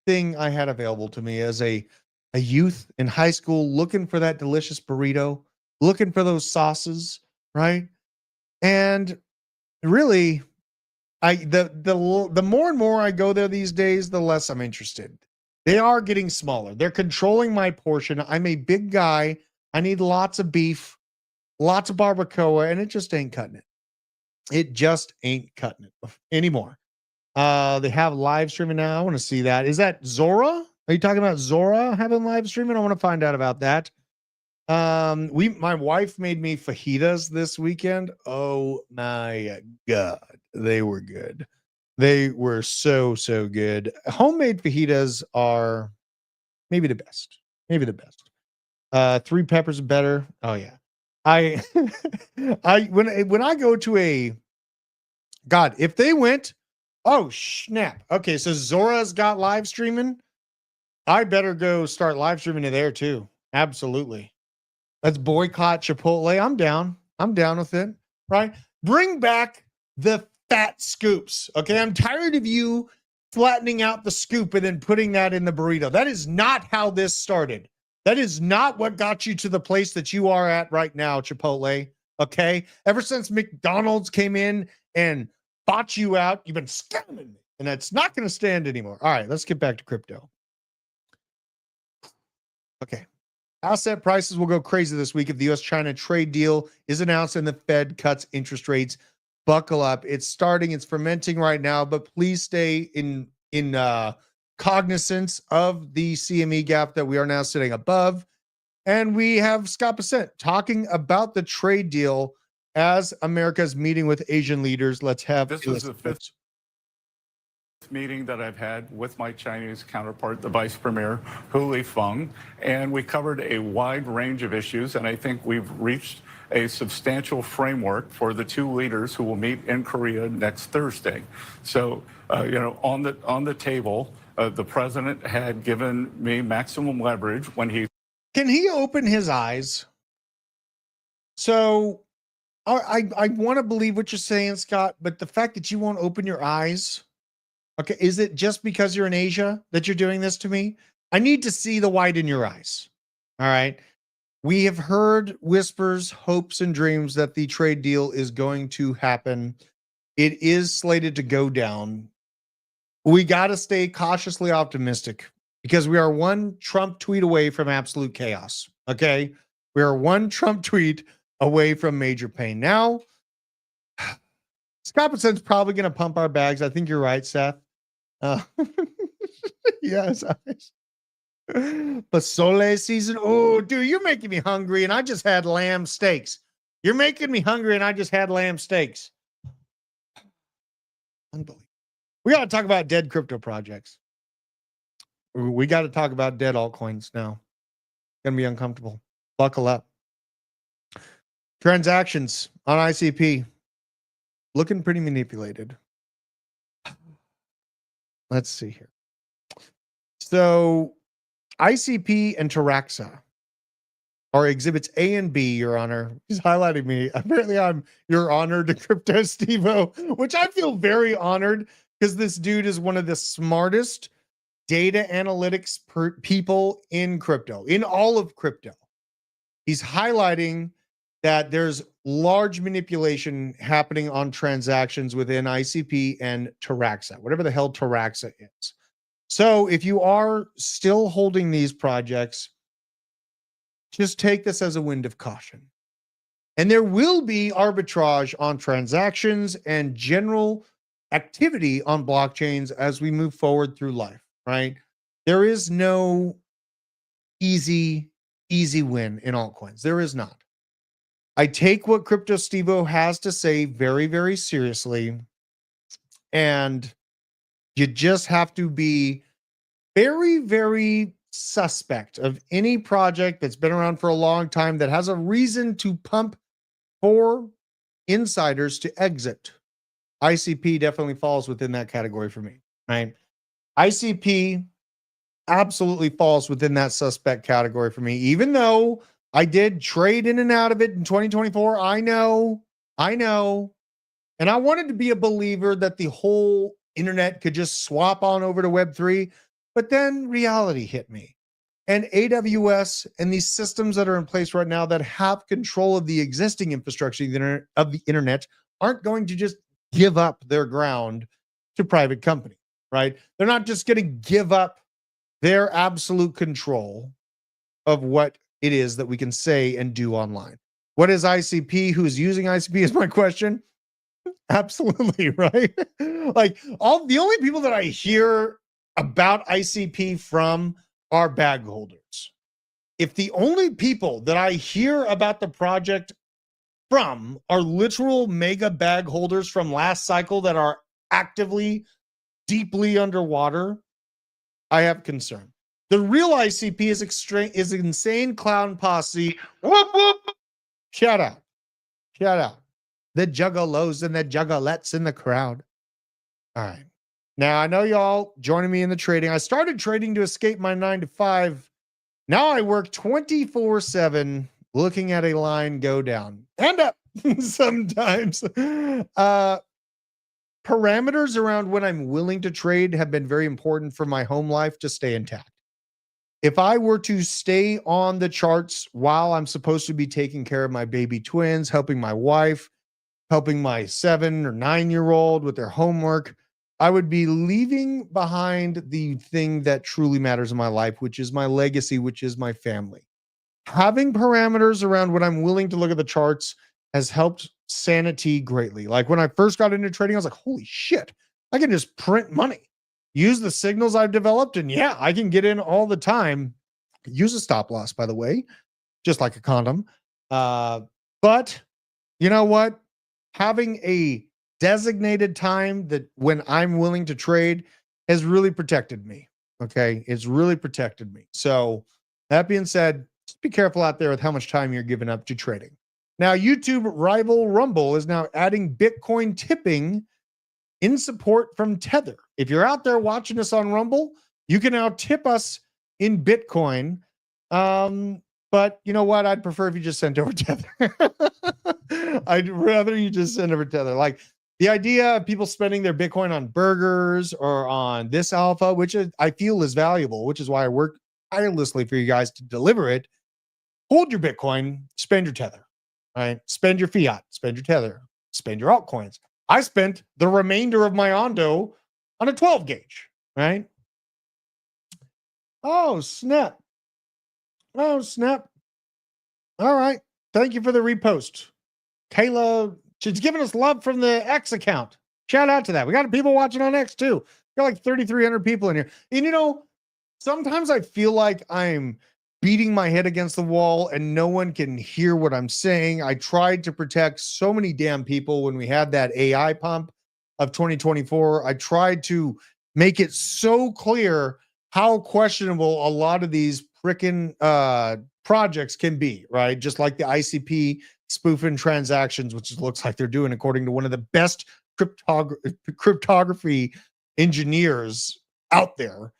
thing I had available to me as a youth in high school looking for that delicious burrito, looking for those sauces, right? And really, the more and more I go there these days, the less I'm interested. They are getting smaller. They're controlling my portion. I'm a big guy. I need lots of beef, lots of barbacoa, and it just ain't cutting it. It just ain't cutting it anymore. They have live streaming now. I want to see that. Is that Zora? Are you talking about Zora having live streaming? I want to find out about that. My wife made me fajitas this weekend. Oh my God. They were good. They were so good. Homemade fajitas are maybe the best. Maybe the best. 3 peppers better. Oh yeah. When I go to God, if they went, oh snap. Okay, so Zora's got live streaming. I better go start live streaming to there too. Absolutely. Let's boycott Chipotle. I'm down. I'm down with it. Right? Bring back the fat scoops. Okay. I'm tired of you flattening out the scoop and then putting that in the burrito. That is not how this started. That is not what got you to the place that you are at right now, Chipotle. Okay. Ever since McDonald's came in and bought you out, you've been scamming me. And that's not going to stand anymore. All right. Let's get back to crypto. Okay. Asset prices will go crazy this week if the U.S.-China trade deal is announced and the Fed cuts interest rates. Buckle up. It's starting. It's fermenting right now, but please stay in cognizance of the CME gap that we are now sitting above. And we have Scott Bessent talking about the trade deal as America's meeting with Asian leaders. Let's have this was the 5th meeting that I've had with my Chinese counterpart, the Vice Premier, Hu Lifeng, and we covered a wide range of issues, and I think we've reached a substantial framework for the 2 leaders who will meet in Korea next Thursday. So, on the table, the president had given me maximum leverage when he... Can he open his eyes? So, I want to believe what you're saying, Scott, but the fact that you won't open your eyes... Okay, is it just because you're in Asia that you're doing this to me? I need to see the white in your eyes. All right. We have heard whispers, hopes, and dreams that the trade deal is going to happen. It is slated to go down. We got to stay cautiously optimistic because we are one Trump tweet away from absolute chaos. Okay. We are one Trump tweet away from major pain. Now, Scott Bessent's probably going to pump our bags. I think you're right, Seth. Yes. Pozole season. Oh, dude, you're making me hungry, and I just had lamb steaks. You're making me hungry, and I just had lamb steaks. Unbelievable. We got to talk about dead crypto projects. We got to talk about dead altcoins now. Gonna be uncomfortable. Buckle up. Transactions on ICP looking pretty manipulated. Let's see here. So ICP and Taraxa are exhibits A and B, Your Honor. He's highlighting me. Apparently, I'm Your Honor to Crypto Stevo, which I feel very honored because this dude is one of the smartest data analytics people in crypto, in all of crypto. He's highlighting that there's large manipulation happening on transactions within ICP and Taraxa, whatever the hell Taraxa is. So if you are still holding these projects, just take this as a wind of caution. And there will be arbitrage on transactions and general activity on blockchains as we move forward through life, right? There is no easy win in altcoins. There is not. I take what Crypto Stevo has to say very, very seriously. And you just have to be very, very suspect of any project that's been around for a long time that has a reason to pump for insiders to exit. ICP definitely falls within that category for me, right? ICP absolutely falls within that suspect category for me, even though I did trade in and out of it in 2024. I know. And I wanted to be a believer that the whole internet could just swap on over to Web3, but then reality hit me. And AWS and these systems that are in place right now that have control of the existing infrastructure of the internet aren't going to just give up their ground to private company, right? They're not just going to give up their absolute control of what it is that we can say and do online. What is ICP? Who's using ICP is my question. Absolutely, right? Like the only people that I hear about ICP from are bag holders. If the only people that I hear about the project from are literal mega bag holders from last cycle that are actively, deeply underwater, I have concern. The real ICP is insane clown posse. Whoop, whoop. Shout out. The juggalos and the juggalettes in the crowd. All right. Now, I know y'all joining me in the trading. I started trading to escape my 9 to 5. Now I work 24/7 looking at a line go down and up sometimes. Parameters around when I'm willing to trade have been very important for my home life to stay intact. If I were to stay on the charts while I'm supposed to be taking care of my baby twins, helping my wife, helping my 7 or 9-year-old with their homework, I would be leaving behind the thing that truly matters in my life, which is my legacy, which is my family. Having parameters around when I'm willing to look at the charts has helped sanity greatly. Like when I first got into trading, I was like, holy shit, I can just print money, use the signals I've developed, and yeah, I can get in all the time. Use a stop loss, by the way, just like a condom. But you know what? Having a designated time that when I'm willing to trade has really protected me. Okay. It's really protected me. So that being said, just be careful out there with how much time you're giving up to trading. Now, YouTube rival Rumble is now adding Bitcoin tipping in support from Tether. If you're out there watching us on Rumble, you can now tip us in Bitcoin. But you know what? I'd prefer if you just sent over Tether. I'd rather you just send over Tether. Like the idea of people spending their Bitcoin on burgers or on this alpha, which I feel is valuable, which is why I work tirelessly for you guys to deliver it. Hold your Bitcoin, spend your Tether, right? Spend your fiat, spend your Tether, spend your altcoins. I spent the remainder of my Ondo on a 12 gauge, right? Oh, snap. Oh, snap. All right. Thank you for the repost. Kayla, she's giving us love from the X account. Shout out to that. We got people watching on X too. We got like 3,300 people in here. And you know, sometimes I feel like I'm beating my head against the wall and no one can hear what I'm saying. I tried to protect so many damn people when we had that AI pump of 2024. I tried to make it so clear how questionable a lot of these freaking projects can be, right? Just like the ICP spoofing transactions, which it looks like they're doing according to one of the best cryptography engineers out there.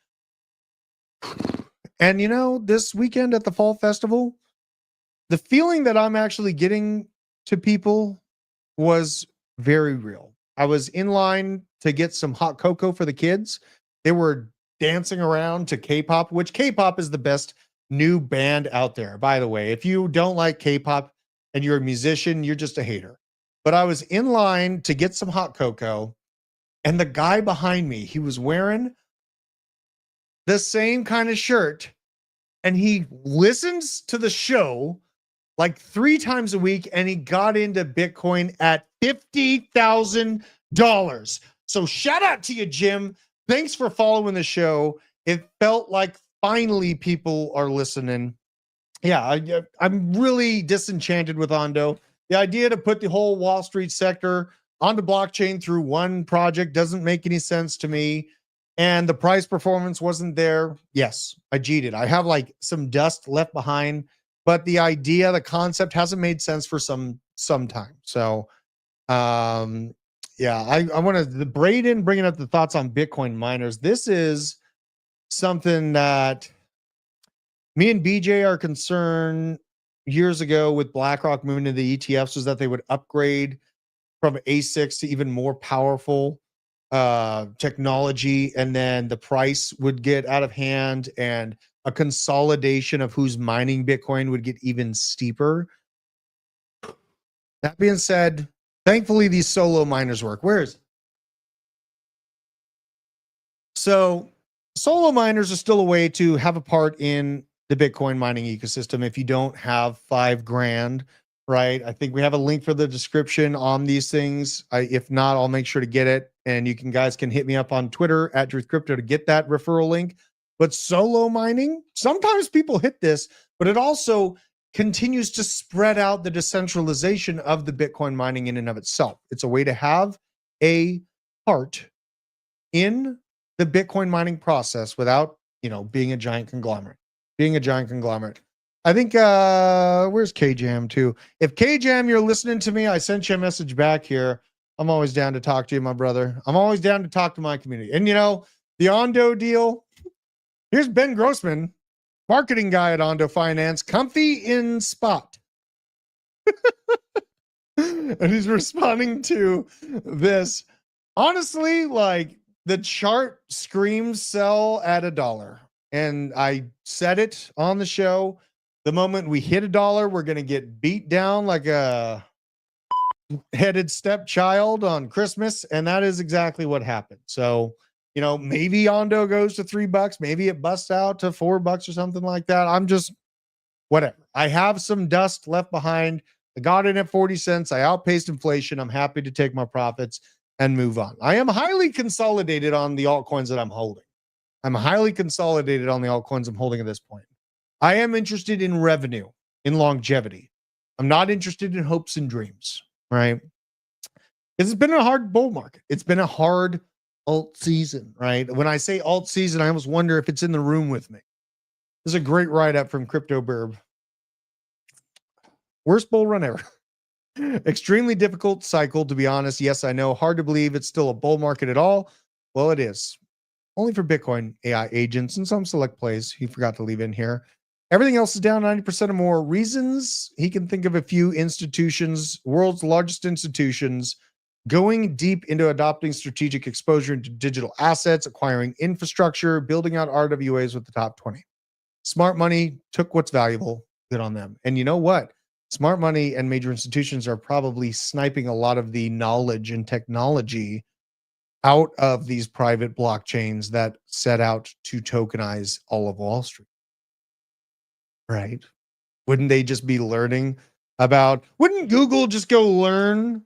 And you know, this weekend at the Fall Festival, the feeling that I'm actually getting to people was very real. I was in line to get some hot cocoa for the kids. They were dancing around to K-pop, which K-pop is the best new band out there. By the way, if you don't like K-pop and you're a musician, you're just a hater. But I was in line to get some hot cocoa, and the guy behind me, he was wearing the same kind of shirt, and he listens to the show like 3 times a week, and he got into Bitcoin at $50,000. So shout out to you, Jim. Thanks for following the show. It felt like finally people are listening. Yeah, I'm really disenchanted with Ondo. The idea to put the whole Wall Street sector onto blockchain through one project doesn't make any sense to me. And the price performance wasn't there. Yes, I cheated. I have like some dust left behind, but the idea, the concept hasn't made sense for some time. So, yeah, I want to, Braden bringing up the thoughts on Bitcoin miners. This is something that me and BJ are concerned years ago with BlackRock moving to the ETFs, was that they would upgrade from ASICs to even more powerful technology, and then the price would get out of hand, and a consolidation of who's mining Bitcoin would get even steeper. That being said, thankfully these solo miners work. Where is it? So solo miners are still a way to have a part in the Bitcoin mining ecosystem if you don't have $5,000, right? I think we have a link for the description on these things. If not, I'll make sure to get it. And you guys can hit me up on Twitter at Truth Crypto to get that referral link. But solo mining, sometimes people hit this, but it also continues to spread out the decentralization of the Bitcoin mining in and of itself. It's a way to have a part in the Bitcoin mining process without, being a giant conglomerate. I think, where's KJam too? If KJam, you're listening to me, I sent you a message back here. I'm always down to talk to you, my brother. I'm always down to talk to my community. And the Ondo deal, here's Ben Grossman, marketing guy at Ondo Finance, comfy in spot. And he's responding to this. Honestly, like, the chart screams sell at $1. And I said it on the show. The moment we hit $1, we're going to get beat down like a headed stepchild on Christmas. And that is exactly what happened. So, maybe Ondo goes to $3. Maybe it busts out to $4 or something like that. I'm just, whatever. I have some dust left behind. I got in at 40 cents. I outpaced inflation. I'm happy to take my profits and move on. I am highly consolidated on the altcoins that I'm holding. I'm highly consolidated on the altcoins I'm holding at this point. I am interested in revenue, in longevity. I'm not interested in hopes and dreams, right? It's been a hard bull market. It's been a hard alt season, right? When I say alt season, I almost wonder if it's in the room with me. This is a great write-up from Crypto Burb. Worst bull run ever. Extremely difficult cycle, to be honest. Yes, I know. Hard to believe it's still a bull market at all. Well, it is. Only for Bitcoin AI agents and some select plays he forgot to leave in here. Everything else is down 90% or more. Reasons, he can think of a few institutions, world's largest institutions, going deep into adopting strategic exposure into digital assets, acquiring infrastructure, building out RWAs with the top 20. Smart money took what's valuable. Good on them. And you know what? Smart money and major institutions are probably sniping a lot of the knowledge and technology out of these private blockchains that set out to tokenize all of Wall Street. Right? Wouldn't they just be learning about, wouldn't Google just go learn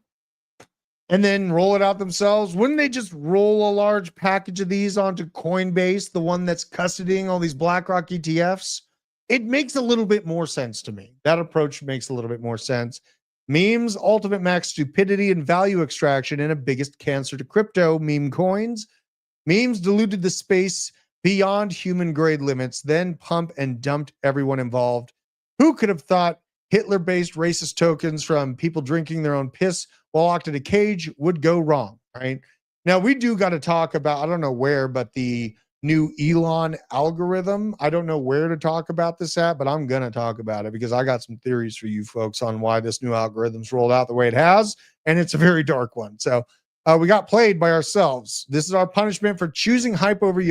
and then roll it out themselves? Wouldn't they just roll a large package of these onto Coinbase, the one that's custodying all these BlackRock ETFs? It makes a little bit more sense to me. That approach makes a little bit more sense. Memes, ultimate max stupidity and value extraction, and a biggest cancer to crypto, meme coins. Memes diluted the space beyond human grade limits, then pump and dumped everyone involved. Who could have thought Hitler-based racist tokens from people drinking their own piss while locked in a cage would go wrong, right? Now, we do got to talk about, I don't know where, but the new Elon algorithm. I don't know where to talk about this at, but I'm going to talk about it because I got some theories for you folks on why this new algorithm's rolled out the way it has, and it's a very dark one. So we got played by ourselves. This is our punishment for choosing hype over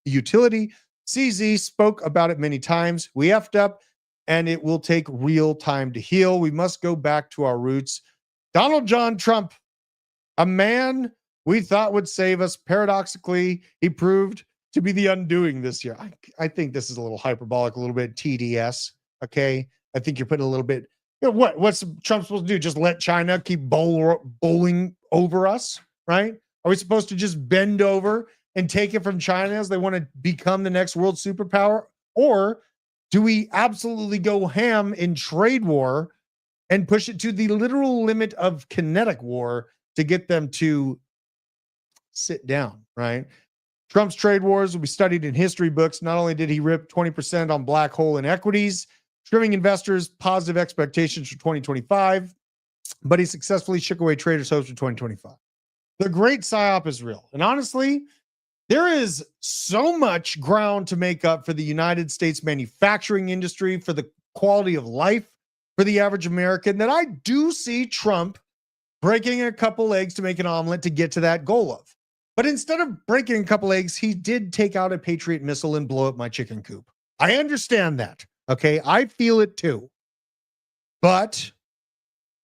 utility. CZ spoke about it many times. We effed up, and it will take real time to heal. We must go back to our roots. Donald John Trump, a man we thought would save us. Paradoxically, he proved to be the undoing this year. I think this is a little hyperbolic, a little bit TDS. Okay. I think you're putting a little bit, what's Trump supposed to do? Just let China keep bowling over us, right? Are we supposed to just bend over and take it from China as they want to become the next world superpower? Or do we absolutely go ham in trade war and push it to the literal limit of kinetic war to get them to sit down, right? Trump's trade wars will be studied in history books. Not only did he rip 20% on black hole in equities, trimming investors' positive expectations for 2025, but he successfully shook away traders' hopes for 2025. The great psyop is real. And honestly, there is so much ground to make up for the United States manufacturing industry, for the quality of life for the average American, that I do see Trump breaking a couple eggs to make an omelet to get to that goal of. But instead of breaking a couple eggs, he did take out a Patriot missile and blow up my chicken coop. I understand that. Okay. I feel it too. But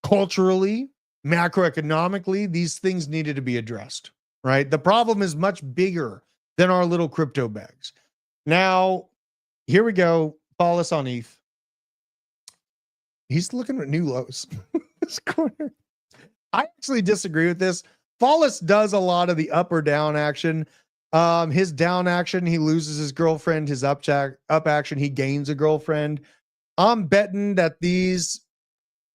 culturally, macroeconomically, these things needed to be addressed, right? The problem is much bigger than our little crypto bags. Now, here we go. Follow us on ETH. He's looking at new lows. This corner. I actually disagree with this. Follis does a lot of the up or down action. His down action, he loses his girlfriend. His up action, he gains a girlfriend. I'm betting that these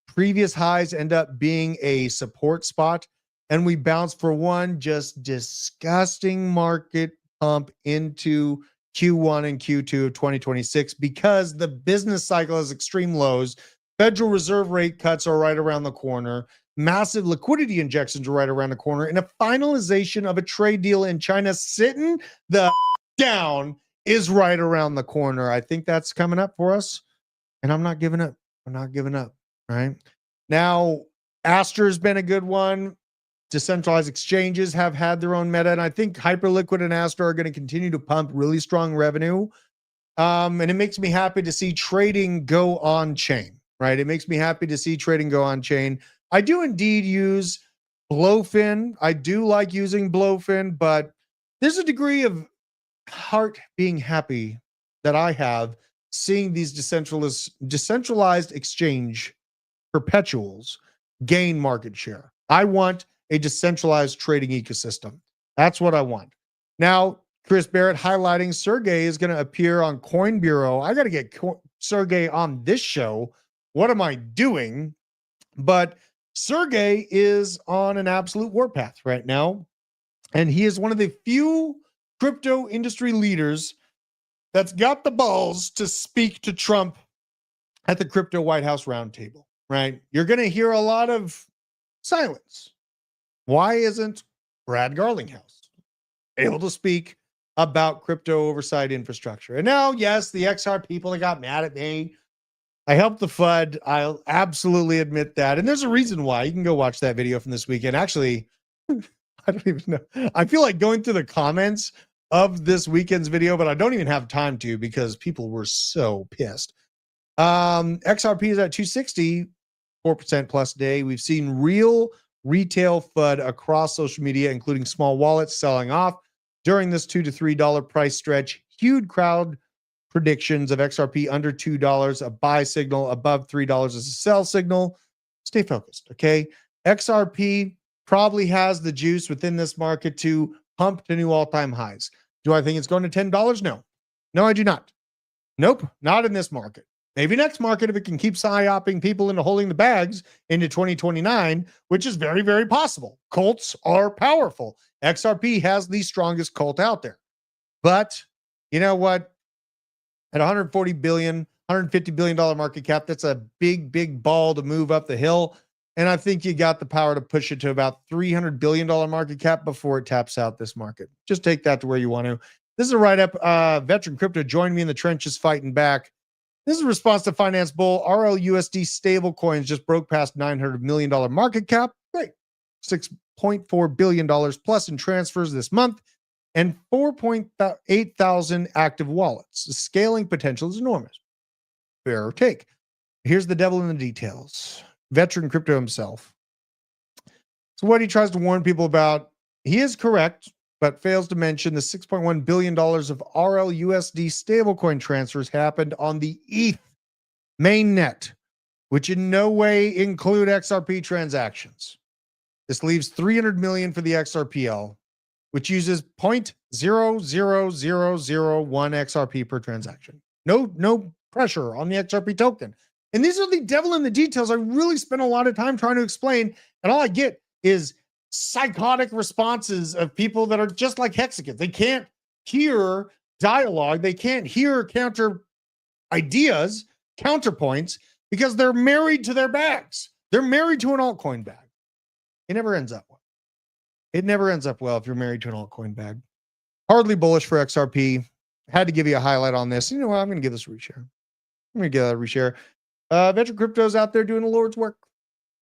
previous highs end up being a support spot, and we bounce for one just disgusting market pump into Q1 and Q2 of 2026 because the business cycle has extreme lows. Federal Reserve rate cuts are right around the corner. Massive liquidity injections are right around the corner, and a finalization of a trade deal in China sitting the down is right around the corner. I think that's coming up for us, and I'm not giving up. I'm not giving up. Right now, Aster's been a good one. Decentralized exchanges have had their own meta, and I think Hyperliquid and Aster are going to continue to pump really strong revenue. And it makes me happy to see trading go on chain. Right, it makes me happy to see trading go on chain. I do indeed use Blowfin. I do like using Blowfin, but there's a degree of heart being happy that I have seeing these decentralized exchange perpetuals gain market share. I want a decentralized trading ecosystem. That's what I want. Now, Chris Barrett highlighting Sergey is going to appear on Coin Bureau. I got to get Sergey on this show. What am I doing? But Sergey is on an absolute warpath right now. And he is one of the few crypto industry leaders that's got the balls to speak to Trump at the Crypto White House Roundtable, right? You're going to hear a lot of silence. Why isn't Brad Garlinghouse able to speak about crypto oversight infrastructure? And now, yes, the XR people that got mad at me, I helped the FUD. I'll absolutely admit that. And there's a reason why. You can go watch that video from this weekend. Actually, I don't even know. I feel like going through the comments of this weekend's video, but I don't even have time to because people were so pissed. XRP is at 260, 4% plus day. We've seen real retail FUD across social media, including small wallets selling off during this $2 to $3 price stretch. Huge crowd predictions of XRP under $2, a buy signal above $3 as a sell signal. Stay focused, okay? XRP probably has the juice within this market to pump to new all-time highs. Do I think it's going to $10? No. No, I do not. Nope, not in this market. Maybe next market if it can keep psyoping people into holding the bags into 2029, which is very, very possible. Cults are powerful. XRP has the strongest cult out there. But you know what? At 140 billion, $150 billion market cap. That's a big, big ball to move up the hill. And I think you got the power to push it to about $300 billion market cap before it taps out this market. Just take that to where you want to. This is a write-up. Veteran Crypto joined me in the trenches fighting back. This is a response to Finance Bull. RLUSD stablecoins just broke past $900 million market cap. Great. $6.4 billion plus in transfers this month and 4.8 thousand active wallets. The scaling potential is enormous. Fair take. Here's the devil in the details. Veteran Crypto himself. So what he tries to warn people about, he is correct, but fails to mention the $6.1 billion of RLUSD stablecoin transfers happened on the ETH mainnet, which in no way include XRP transactions. This leaves 300 million for the XRPL, which uses 0.00001 XRP per transaction. No pressure on the XRP token. And these are the devil in the details. I really spent a lot of time trying to explain, and all I get is psychotic responses of people that are just like hexagons. They can't hear dialogue. They can't hear counter ideas, counterpoints, because they're married to their bags. They're married to an altcoin bag. It never ends up well. It never ends up well if you're married to an altcoin bag. Hardly bullish for XRP. Had to give you a highlight on this. You know what? I'm going to give this a reshare. I'm going to give that a reshare. Veteran Crypto's out there doing the Lord's work,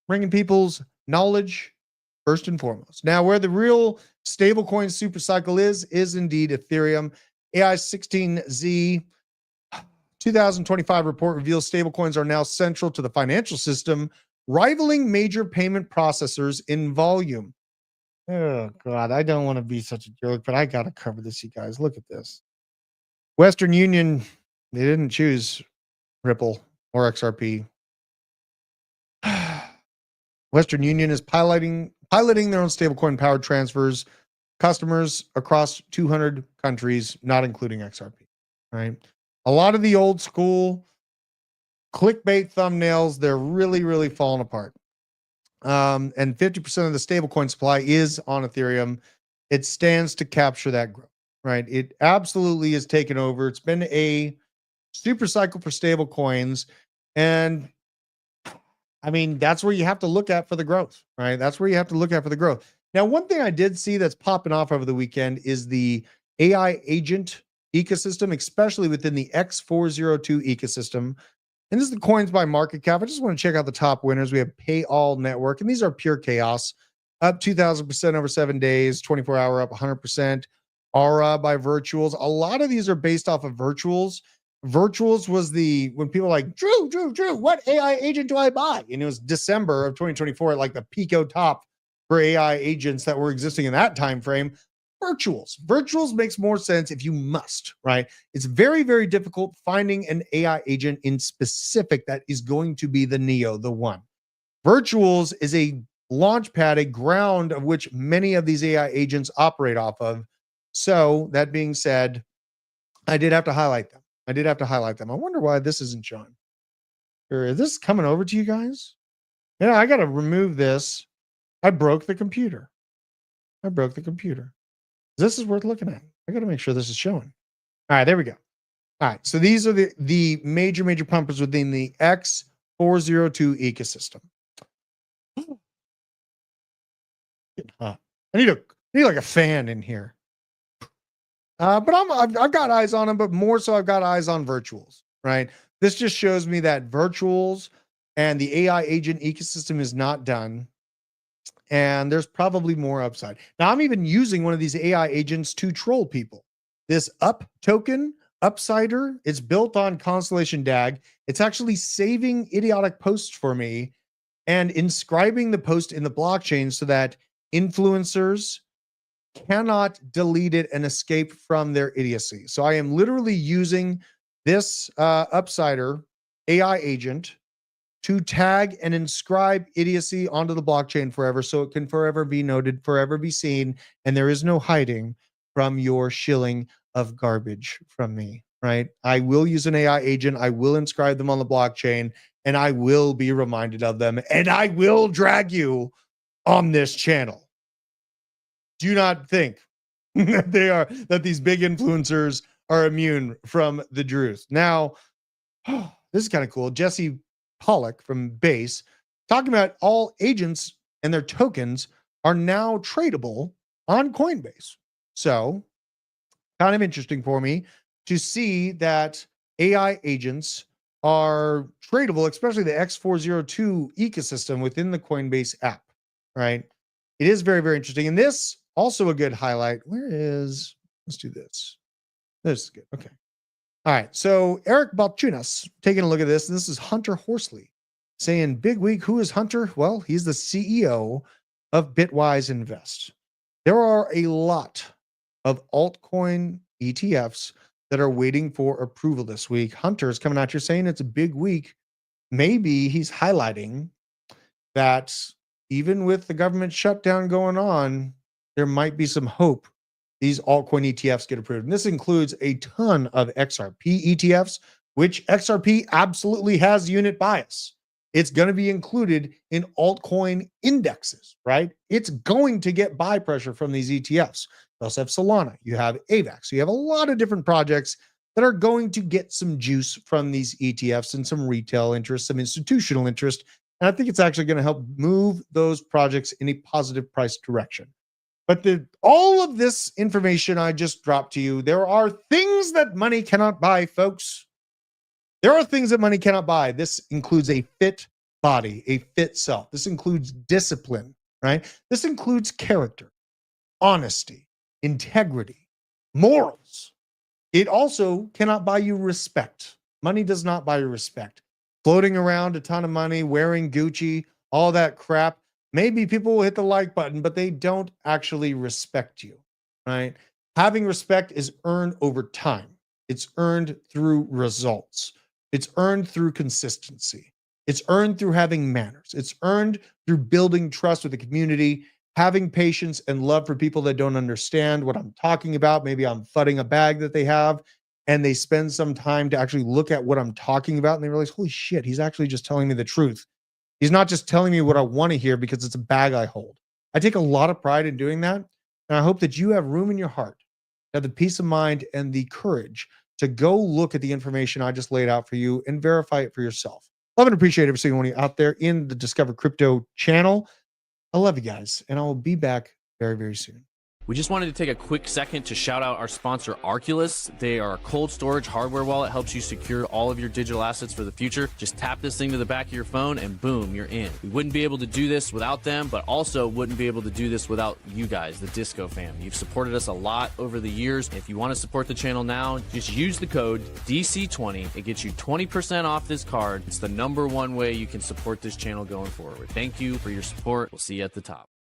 bringing people's knowledge first and foremost. Now, where the real stablecoin super cycle is indeed Ethereum. AI16Z 2025 report reveals stablecoins are now central to the financial system, rivaling major payment processors in volume. Oh, God, I don't want to be such a jerk, but I got to cover this, you guys. Look at this. Western Union, they didn't choose Ripple or XRP. Western Union is piloting their own stablecoin powered transfers, customers across 200 countries, not including XRP. Right? A lot of the old school clickbait thumbnails, they're really, really falling apart. And 50% of the stablecoin supply is on Ethereum. It stands to capture that growth. Right? It absolutely is taken over. It's been a super cycle for stablecoins, and I mean, that's where you have to look at for the growth, right? That's where you have to look at for the growth. Now, one thing I did see that's popping off over the weekend is the AI agent ecosystem, especially within the X402 ecosystem. And this is the coins by market cap. I just want to check out the top winners. We have Pay All Network, and these are pure chaos. Up 2,000% over 7 days, 24-hour up 100%. Aura by Virtuals. A lot of these are based off of Virtuals. Virtuals was when people were like, Drew, what AI agent do I buy? And it was December of 2024 at like the pico top for AI agents that were existing in that time frame. Virtuals makes more sense if you must, right? It's very, very difficult finding an AI agent in specific that is going to be the Neo, the one. Virtuals is a launch pad, a ground of which many of these AI agents operate off of. So that being said, I did have to highlight them. I wonder why this isn't showing. Or is this coming over to you guys? Yeah, I got to remove this. I broke the computer. This is worth looking at. I got to make sure this is showing. All right, there we go. All right, so these are the major pumpers within the X402 ecosystem. Getting hot. I need like a fan in here. But I've got eyes on them, but more so I've got eyes on Virtuals, right? This just shows me that Virtuals and the AI agent ecosystem is not done. And there's probably more upside. Now, I'm even using one of these AI agents to troll people. This Up token, Upsider, it's built on Constellation DAG. It's actually saving idiotic posts for me and inscribing the post in the blockchain so that influencers cannot delete it and escape from their idiocy. So I am literally using this Upsider AI agent to tag and inscribe idiocy onto the blockchain forever, so it can forever be noted, forever be seen, and there is no hiding from your shilling of garbage from me, right? I will use an AI agent, I will inscribe them on the blockchain, and I will be reminded of them, and I will drag you on this channel. Do not think that these big influencers are immune from the truth. Now, This is kind of cool. Jesse Pollock from Base talking about all agents and their tokens are now tradable on Coinbase. So, kind of interesting for me to see that AI agents are tradable, especially the X402 ecosystem within the Coinbase app, right? It is very, very interesting. And this also a good highlight. Let's do this. This is good. Okay. All right. So Eric Balchunas taking a look at this. And this is Hunter Horsley saying, big week. Who is Hunter? Well, he's the CEO of Bitwise Invest. There are a lot of altcoin ETFs that are waiting for approval this week. Hunter's coming out here saying it's a big week. Maybe he's highlighting that even with the government shutdown going on, there might be some hope these altcoin ETFs get approved. And this includes a ton of XRP ETFs, which XRP absolutely has unit bias. It's going to be included in altcoin indexes, right? It's going to get buy pressure from these ETFs. You also have Solana, you have AVAX, so you have a lot of different projects that are going to get some juice from these ETFs and some retail interest, some institutional interest. And I think it's actually going to help move those projects in a positive price direction. But all of this information I just dropped to you, there are things that money cannot buy, folks. There are things that money cannot buy. This includes a fit body, a fit self. This includes discipline, right? This includes character, honesty, integrity, morals. It also cannot buy you respect. Money does not buy you respect. Floating around a ton of money, wearing Gucci, all that crap. Maybe people will hit the like button, but they don't actually respect you, right? Having respect is earned over time. It's earned through results. It's earned through consistency. It's earned through having manners. It's earned through building trust with the community, having patience and love for people that don't understand what I'm talking about. Maybe I'm fudding a bag that they have, and they spend some time to actually look at what I'm talking about, and they realize, holy shit, he's actually just telling me the truth. He's not just telling me what I want to hear because it's a bag I hold. I take a lot of pride in doing that, and I hope that you have room in your heart, have the peace of mind and the courage to go look at the information I just laid out for you and verify it for yourself. Love and appreciate every single one of you out there in the Discover Crypto channel. I love you guys, and I will be back very, very soon. We just wanted to take a quick second to shout out our sponsor, Arculus. They are a cold storage hardware wallet, helps you secure all of your digital assets for the future. Just tap this thing to the back of your phone and boom, you're in. We wouldn't be able to do this without them, but also wouldn't be able to do this without you guys, the Disco fam. You've supported us a lot over the years. If you want to support the channel now, just use the code DC20. It gets you 20% off this card. It's the #1 way you can support this channel going forward. Thank you for your support. We'll see you at the top.